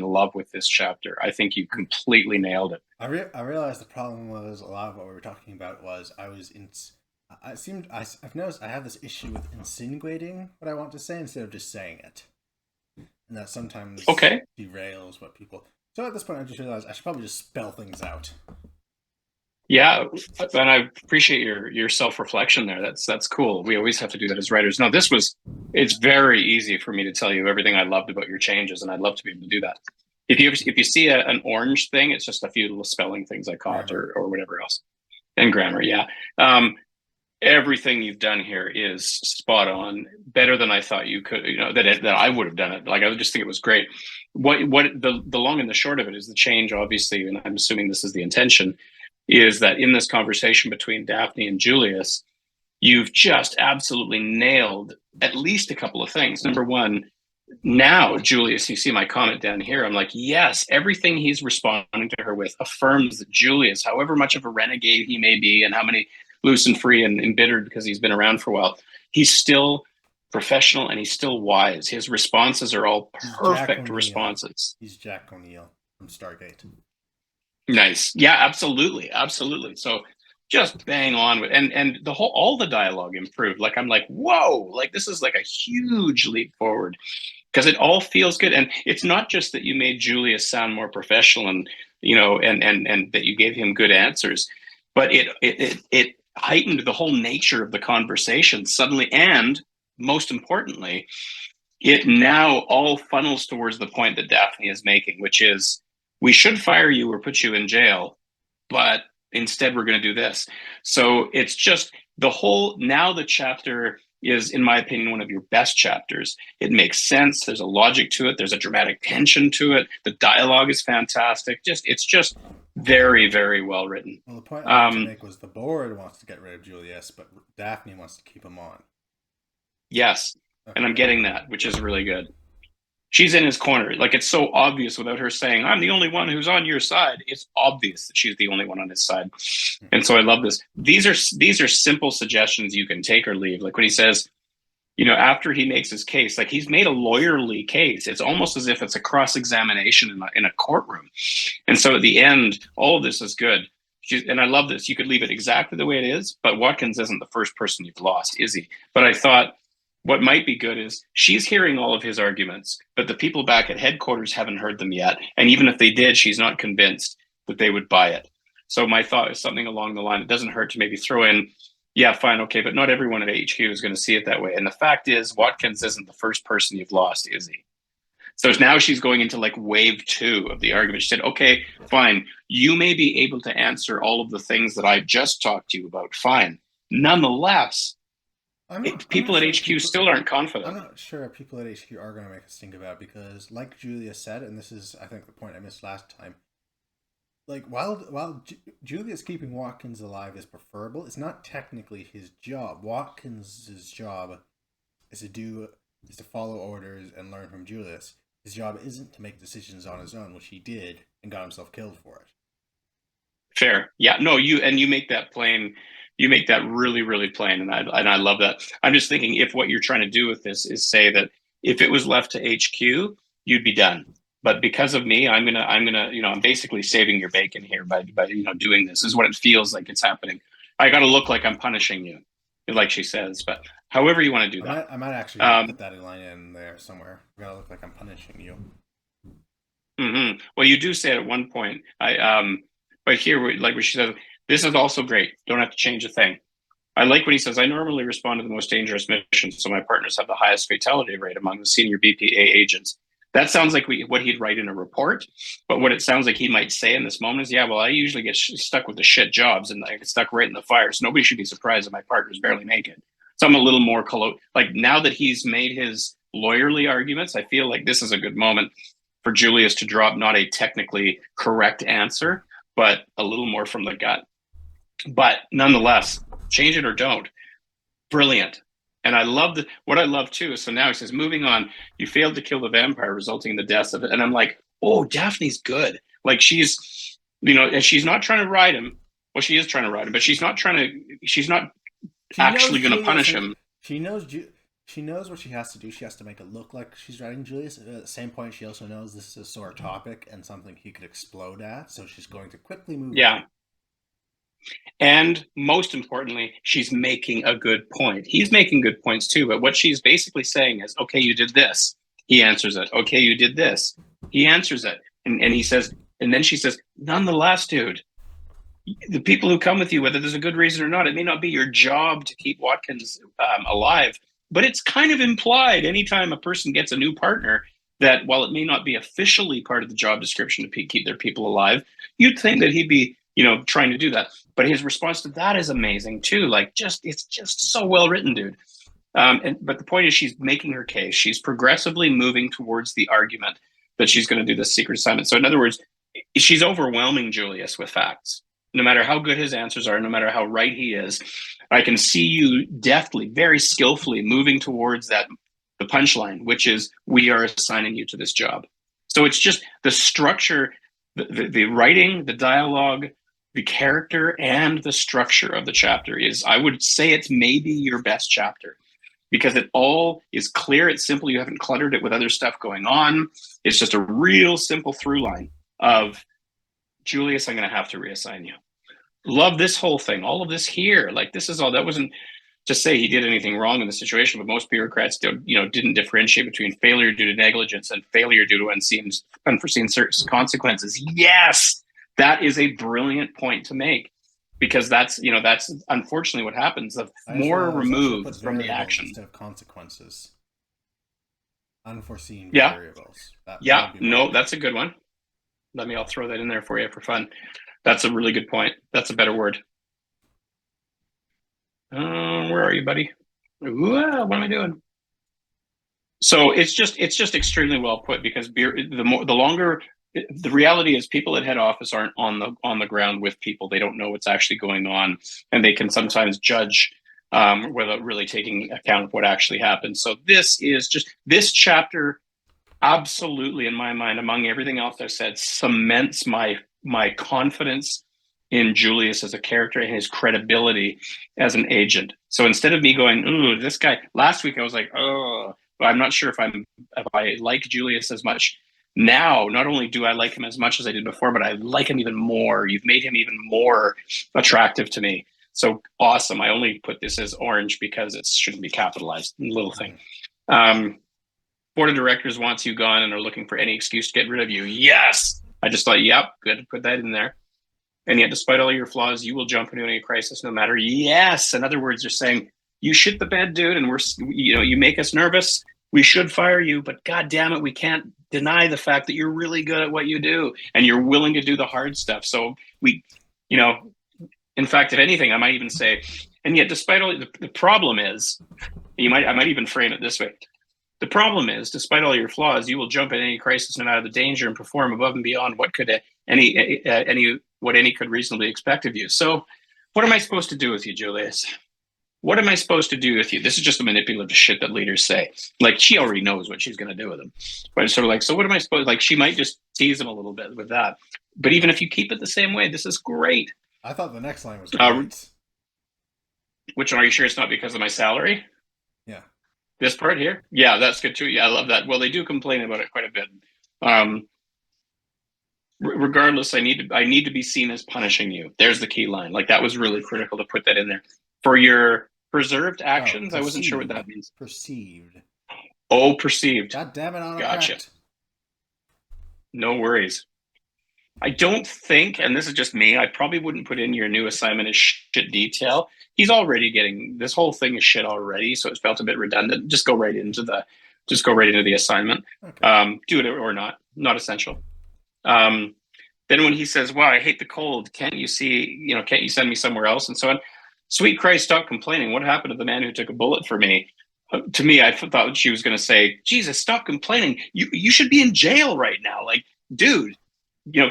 in love with this chapter. I think you completely nailed it. I realized the problem was a lot of what we were talking about was I've noticed I have this issue with insinuating what I want to say instead of just saying it, and that sometimes Okay. derails what people. So at this point, I just realized I should probably just spell things out. Yeah, and I appreciate your self-reflection there. That's cool. We always have to do that as writers. No, it's very easy for me to tell you everything I loved about your changes, and I'd love to be able to do that. If you see an orange thing, it's just a few little spelling things I caught Grammar. or whatever else. And grammar, yeah. Everything you've done here is spot on, better than I thought you could. That I would have done it. Like I would just think it was great. What the long and the short of it is the change, obviously, and I'm assuming this is the intention, is that in this conversation between Daphne and Julius, you've just absolutely nailed at least a couple of things. Number one, now Julius, you see my comment down here. I'm like, yes, everything he's responding to her with affirms that Julius, however much of a renegade he may be, and how many loose and free and embittered because he's been around for a while, he's still professional and he's still wise. His responses are all He's Jack perfect O'Neill. responses. He's Jack O'Neill from Stargate. Nice. Yeah, absolutely. Absolutely. So just bang on with and the whole all the dialogue improved. Like I'm like, whoa, like this is like a huge leap forward because it all feels good. And it's not just that you made Julius sound more professional and and that you gave him good answers, but it heightened the whole nature of the conversation suddenly, and most importantly, it now all funnels towards the point that Daphne is making, which is we should fire you or put you in jail, but instead we're going to do this. So it's just the whole now the chapter is, in my opinion, one of your best chapters. It makes sense. There's a logic to it. There's a dramatic tension to it. The dialogue is fantastic. It's just very, very well written. Well, the point I wanted to Um, make was the board wants to get rid of Julius, but Daphne wants to keep him on. yes, and I'm Okay. getting that, which is really good. She's in his corner. Like it's so obvious without her saying, I'm the only one who's on your side. It's obvious that she's the only one on his side. And so I love this. These are simple suggestions you can take or leave. Like when he says, after he makes his case, like he's made a lawyerly case. It's almost as if it's a cross-examination in a courtroom. And so at the end, all of this is good. And I love this. You could leave it exactly the way it is, but Watkins isn't the first person you've lost, is he? But I thought what might be good is she's hearing all of his arguments, but the people back at headquarters haven't heard them yet. And even if they did, she's not convinced that they would buy it. So my thought is something along the line. It doesn't hurt to maybe throw in, yeah, fine, okay, but not everyone at HQ is going to see it that way. And the fact is, Watkins isn't the first person you've lost, is he? So now she's going into like wave two of the argument. She said, okay, fine, you may be able to answer all of the things that I just talked to you about. Fine. Nonetheless, I'm not people at sure HQ still aren't I'm confident. not sure people at HQ are going to make us think about it because, like Julia said, and this is I think the point I missed last time. Like while Julius keeping Watkins alive is preferable, it's not technically his job. Watkins's job is to follow orders and learn from Julius. His job isn't to make decisions on his own, which he did and got himself killed for it. Fair. Yeah, no, you make that plain. You make that really, really plain, and I love that. I'm just thinking if what you're trying to do with this is say that if it was left to HQ, you'd be done. But because of me, I'm gonna, I'm basically saving your bacon here by doing this. This is what it feels like it's happening. I got to look like I'm punishing you, like she says. But however you want to do that. I might actually Um, put that in line in there somewhere. I gotta look like I'm punishing you. Well, you do say it at one point. But here, like what she says, this is also great. Don't have to change a thing. I like when he says, I normally respond to the most dangerous missions, so my partners have the highest fatality rate among the senior BPA agents. That sounds like what he'd write in a report, but what it sounds like he might say in this moment is, yeah, well, I usually get stuck with the shit jobs and I get stuck right in the fire, so nobody should be surprised that my partners barely make it. So I'm a little more like now that he's made his lawyerly arguments, I feel like this is a good moment for Julius to drop not a technically correct answer, but a little more from the gut. But nonetheless, change it or don't. Brilliant. And I love what I love too is so now he says, moving on, you failed to kill the vampire, resulting in the deaths of it. And I'm like, oh, Daphne's good. Like and she's not trying to ride him. Well, she is trying to ride him, but she's not She knows actually going to Julius punish is. him. She knows she knows what she has to do. She has to make it look like she's writing Julius. At the same point, she also knows this is a sore topic and something he could explode at, so she's going to quickly move on. Yeah. And most importantly, she's making a good point. He's making good points too, but what she's basically saying is, okay, you did this. He answers it. Okay, you did this. He answers it. And he says, and then she says, nonetheless, dude, the people who come with you, whether there's a good reason or not, it may not be your job to keep Watkins alive, but it's kind of implied anytime a person gets a new partner that while it may not be officially part of the job description to keep their people alive, you'd think that he'd be, trying to do that. But his response to that is amazing too. Like, it's just so well written, dude. But the point is, she's making her case. She's progressively moving towards the argument that she's going to do this secret assignment. So in other words, she's overwhelming Julius with facts. No matter how good his answers are, no matter how right he is, I can see you deftly, very skillfully moving towards the punchline, which is, we are assigning you to this job. So it's just the structure, the writing, the dialogue, the character, and the structure of the chapter is, I would say it's maybe your best chapter, because it all is clear. It's simple. You haven't cluttered it with other stuff going on. It's just a real simple through line of, Julius, I'm going to have to reassign you. Love this whole thing. All of this here. Like, this is all. That wasn't to say he did anything wrong in the situation, but most bureaucrats didn't differentiate between failure due to negligence and failure due to unforeseen consequences. Yes, that is a brilliant point to make, because that's unfortunately what happens. The more removed from the action instead of consequences. Unforeseen Yeah. variables. That's a good one. I'll throw that in there for you for fun. That's a really good point. That's a better word. Where are you, buddy? Ooh, what am I doing? So it's just extremely well put, because the longer, the reality is, people at head office aren't on the ground with people. They don't know what's actually going on, and they can sometimes judge without really taking account of what actually happened. So this chapter, absolutely, in my mind, among everything else I've said, cements my confidence in Julius as a character and his credibility as an agent. So instead of me going, ooh, this guy, last week I was like, oh, I'm not sure if I like Julius as much now. Not only do I like him as much as I did before, but I like him even more. You've made him even more attractive to me. So awesome. I only put this as orange because it shouldn't be capitalized. Little thing. Board of directors wants you gone and are looking for any excuse to get rid of you. Yes. I just thought, yep, good to put that in there. And yet, despite all your flaws, you will jump into any crisis no matter. Yes. In other words, they're saying, you shit the bed, dude, and you make us nervous. We should fire you, but God damn it, we can't deny the fact that you're really good at what you do and you're willing to do the hard stuff. So in fact, if anything, I might even say, and yet, despite all the problem is, I might even frame it this way. The problem is, despite all your flaws, you will jump at any crisis no matter the danger and perform above and beyond what any could reasonably expect of you. So what am I supposed to do with you, Julius? What am I supposed to do with you? This is just the manipulative shit that leaders say. Like, she already knows what she's going to do with him. But it's sort of like, so what am I supposed, like, she might just tease him a little bit with that. But even if you keep it the same way, this is great. I thought the next line was great. Which one? Are you sure it's not because of my salary? Yeah. This part here? Yeah, that's good too. Yeah, I love that. Well, they do complain about it quite a bit. Regardless, I need to be seen as punishing you. There's the key line. Like, that was really critical to put that in there. For your preserved actions, I wasn't sure what that means. Perceived. Oh, perceived. God damn it, Gotcha. No worries. I don't think, and this is just me, I probably wouldn't put in your new assignment as shit detail. He's already getting, this whole thing is shit already, so it felt a bit redundant. Just go right into the assignment. Okay. Do it or not essential. Then when he says, wow, I hate the cold, can't you send me somewhere else, and so on. Sweet Christ, stop complaining. What happened to the man who took a bullet for me? To me, I thought she was going to say, Jesus, stop complaining. You should be in jail right now. Like, dude,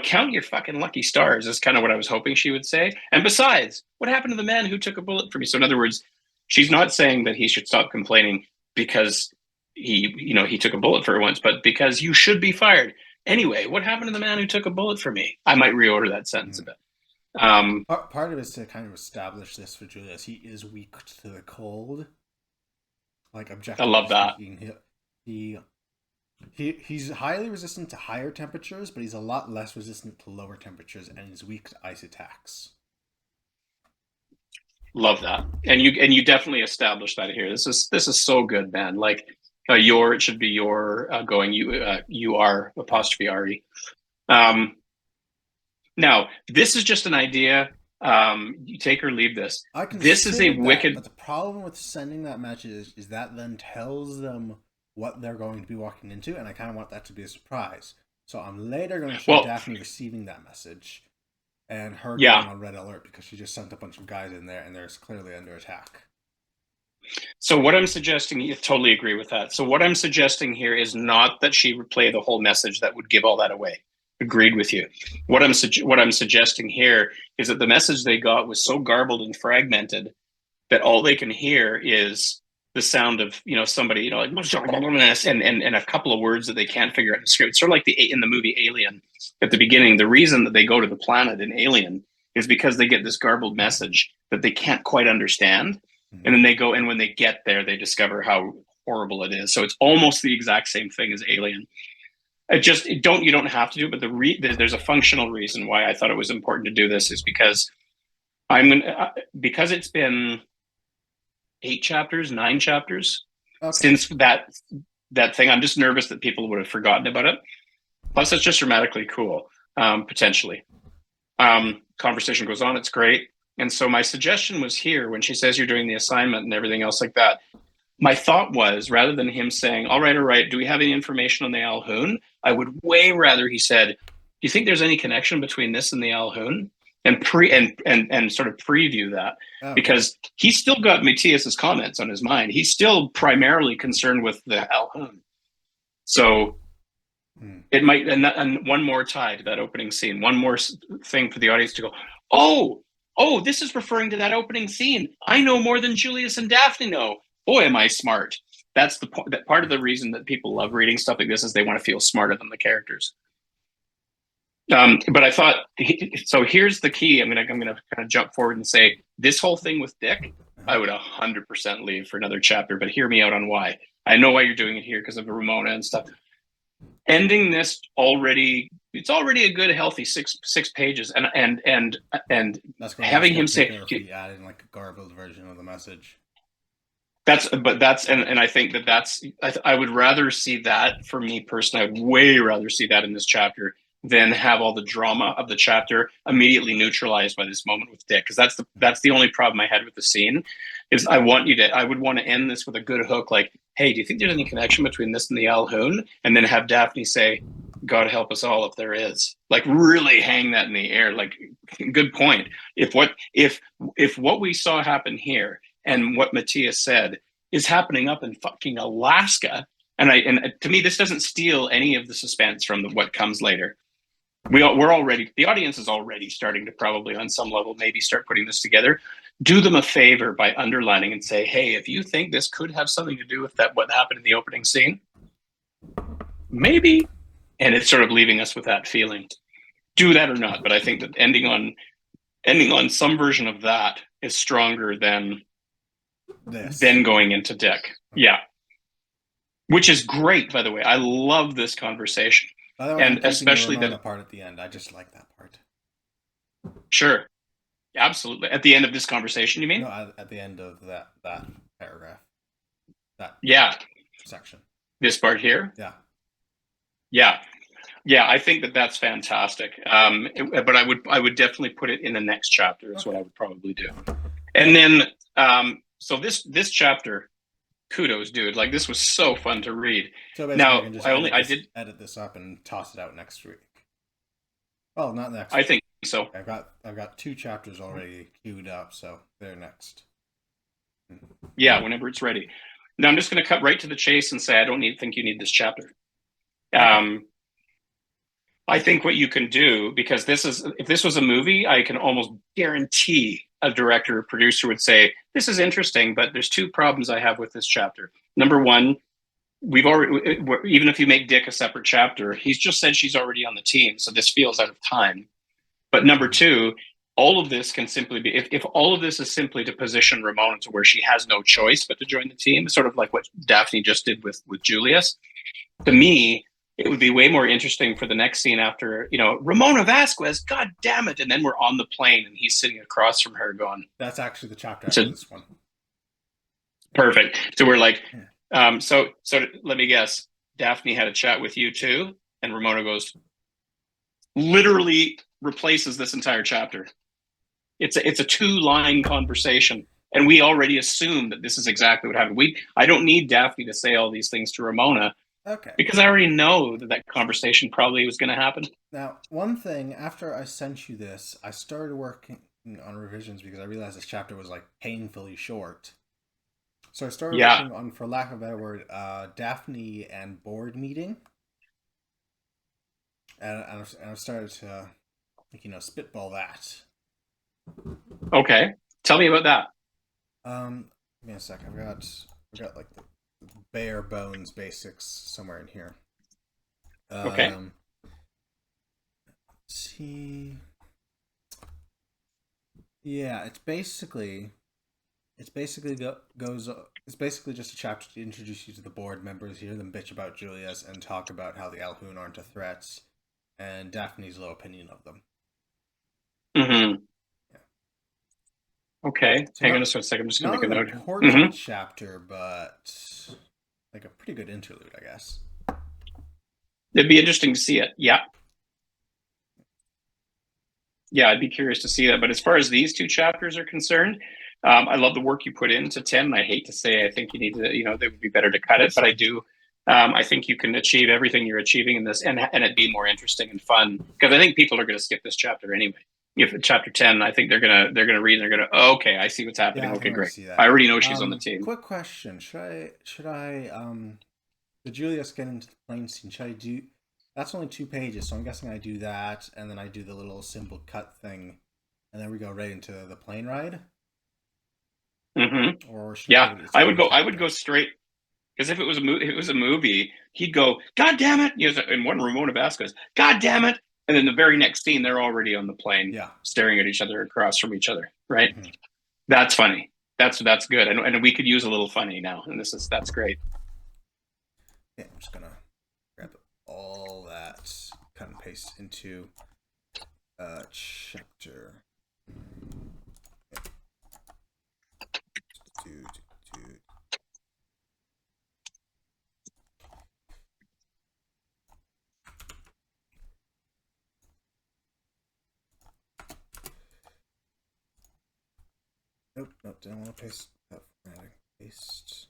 count your fucking lucky stars is kind of what I was hoping she would say. And besides, what happened to the man who took a bullet for me? So in other words, she's not saying that he should stop complaining because he took a bullet for her once, but because you should be fired. Anyway, what happened to the man who took a bullet for me? I might reorder that sentence a bit. Part of it is to kind of establish this for Julius. He is weak to the cold. Like I objectively love that. speaking, he's highly resistant to higher temperatures, but he's a lot less resistant to lower temperatures, and he's weak to ice attacks. Love that. And you definitely established that here. This is so good, man. Like your it should be your going you are apostrophe re. Um, Now this is just an idea. You take or leave this. I This is a considered that, wicked. but the problem with sending that message is that then tells them what they're going to be walking into, and I kind of want that to be a surprise. So I'm later going to show Well, Daphne receiving that message and her yeah. going on red alert because she just sent a bunch of guys in there and they're clearly under attack. So what I'm suggesting, you totally agree with that. So what I'm suggesting here is not that she replay the whole message. That would give all that away. Agreed with you. What I'm suggesting here is that the message they got was so garbled and fragmented that all they can hear is the sound of somebody like and a couple of words that they can't figure out in the script. It's sort of like in the movie Alien at the beginning. The reason that they go to the planet in Alien is because they get this garbled message that they can't quite understand, and then they go, and when they get there, they discover how horrible it is. So it's almost the exact same thing as Alien. You don't have to do it, but there's a functional reason why I thought it was important to do this is because because it's been 8 chapters, 9 chapters Okay. since that thing. I'm just nervous that people would have forgotten about it. Plus, it's just dramatically cool, potentially. Conversation goes on. It's great. And so my suggestion was here when she says you're doing the assignment and everything else like that. My thought was rather than him saying, all right, do we have any information on the Alhoun? I would way rather he said, do you think there's any connection between this and the Alhoun? And sort of preview that Okay. because he's still got Matthias's comments on his mind. He's still primarily concerned with the Alhoun. So it might, and one more tie to that opening scene, one more thing for the audience to go, oh, this is referring to that opening scene. I know more than Julius and Daphne know. Boy, am I smart. That's the point. That part of the reason that people love reading stuff like this is they want to feel smarter than the characters. But I thought, so here's the key. I'm gonna kind of jump forward and say this whole thing with Dick, I would 100% leave for another chapter. But hear me out on why. I know why you're doing it here because of Ramona and stuff. Ending this it's already a good healthy six pages, and That's having him say if we add in like a garbled version of the message. And I think I would rather see that for me personally. I would way rather see that in this chapter than have all the drama of the chapter immediately neutralized by this moment with Dick, because that's the only problem I had with the scene. Is I would want to end this with a good hook, like, hey, do you think there's any connection between this and the Alhoun? And then have Daphne say, God help us all if there is. Like, really hang that in the air. Like, good point. If what we saw happen here and what Matthias said is happening up in fucking Alaska, and to me, this doesn't steal any of the suspense from what comes later. The audience is already starting to probably on some level maybe start putting this together. Do them a favor by underlining and say, hey, if you think this could have something to do with what happened in the opening scene, maybe. And it's sort of leaving us with that feeling. Do that or not, but I think that ending on some version of that is stronger than going into Dick. Yeah. Which is great, by the way. I love this conversation. By the way, and especially the part at the end. I just like that part. Sure. Absolutely. At the end of this conversation, you mean? No, at the end of that paragraph. That section. This part here? Yeah. Yeah, I think that's fantastic. But I would definitely put it in the next chapter. Is what I would probably do. And then, so this chapter, kudos, dude. Like, this was so fun to read. So now I did edit this up and toss it out next week. Well, not next week. I think so. I've got 2 chapters already queued up, so they're next. Yeah, whenever it's ready. Now I'm just going to cut right to the chase and say I don't think you need this chapter. I think what you can do, because if this was a movie, I can almost guarantee a director or producer would say, this is interesting, but there's 2 problems I have with this chapter. Number one, even if you make Dick a separate chapter, he's just said she's already on the team, so this feels out of time. But number 2, all of this can simply be, if all of this is simply to position Ramona to where she has no choice but to join the team, sort of like what Daphne just did with Julius, to me, it would be way more interesting for the next scene after, Ramona Vasquez, God damn it. And then we're on the plane and he's sitting across from her going, That's actually the chapter after this one. Perfect. So we're like, so let me guess. Daphne had a chat with you too. And Ramona goes, literally replaces this entire chapter. It's a 2-line conversation. And we already assume that this is exactly what happened. I don't need Daphne to say all these things to Ramona. Okay. Because I already know that conversation probably was going to happen. Now, one thing, after I sent you this, I started working on revisions because I realized this chapter was like painfully short. So I started working on, for lack of a better word, Daphne and board meeting. And I've started to, spitball that. Okay. Tell me about that. Give me a sec. I've got like the bare bones basics somewhere in here. Okay. Let's see. Yeah, it's basically just a chapter to introduce you to the board members, hear them bitch about Julius, and talk about how the Alhoon aren't a threat, and Daphne's low opinion of them. Mm-hmm. Yeah. Okay. So hang on just a second. I'm just going to make a note. Not an important chapter, but like a pretty good interlude, I guess. It'd be interesting to see it. Yeah. Yeah, I'd be curious to see that. But as far as these 2 chapters are concerned, I love the work you put into 10. I hate to say, I think you need to, they would be better to cut it, but I do. I think you can achieve everything you're achieving in this, and it'd be more interesting and fun, because I think people are going to skip this chapter anyway. If chapter 10, I think they're gonna read and they're gonna, oh, okay, I see what's happening. Yeah, okay, great. I already know she's on the team. Quick question: should I the Julius get into the plane scene? Should I do? That's only 2 pages, so I'm guessing I do that, and then I do the little symbol cut thing, and then we go right into the plane ride. Mm-hmm. Or I would go straight, because if it was a movie, he'd go, God damn it! And one Ramona Vasquez, God damn it! And then the very next scene, they're already on the plane, staring at each other across from each other. Right? Mm-hmm. That's funny. That's good, and we could use a little funny now, and that's great. Yeah, I'm just gonna grab all that, cut and paste into chapter. Nope, didn't want to paste that formatting. Paste.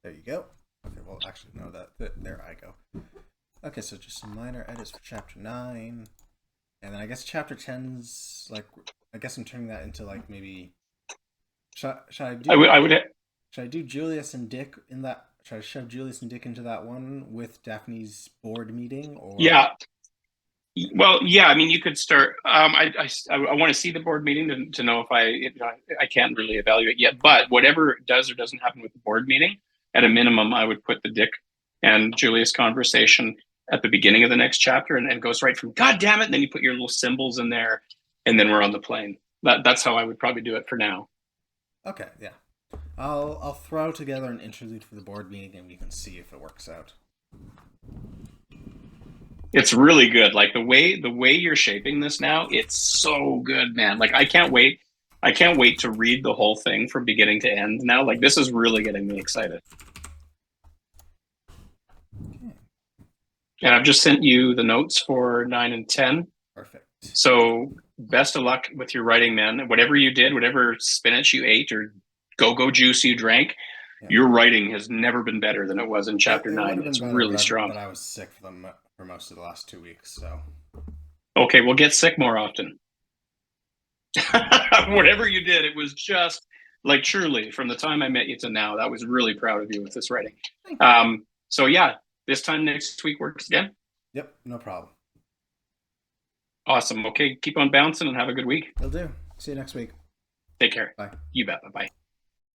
There you go. Okay, well, actually, no, there I go. Okay, so just some minor edits for chapter 9. And then I guess chapter 10's, like, I guess I'm turning that into, like, maybe... Should I do Julius and Dick in that... Should I shove Julius and Dick into that one with Daphne's board meeting? Or... Yeah. Well, yeah, I mean, you could start. I want to see the board meeting to know if I can't really evaluate yet. But whatever does or doesn't happen with the board meeting, at a minimum, I would put the Dick and Julius conversation at the beginning of the next chapter, and it goes right from God damn it, and then you put your little symbols in there, and then we're on the plane. That's how I would probably do it for now. Okay, yeah, I'll throw together an interlude for the board meeting, and we can see if it works out. It's really good. Like the way you're shaping this now, it's so good, man. Like I can't wait to read the whole thing from beginning to end now. Like this is really getting me excited. Okay. And I've just sent you the notes for 9 and 10. Perfect. So best of luck with your writing, man. Whatever you did, whatever spinach you ate or go juice you drank, your writing has never been better than it was in chapter 9. It's better, really strong. But I was sick for most of the last 2 weeks, so. Okay, well, get sick more often. Whatever you did, it was just like truly from the time I met you to now. That was really proud of you with this writing. So yeah, this time next week works again. Yep, no problem. Awesome. Okay, keep on bouncing and have a good week. Will do. See you next week. Take care. Bye. You bet. Bye-bye.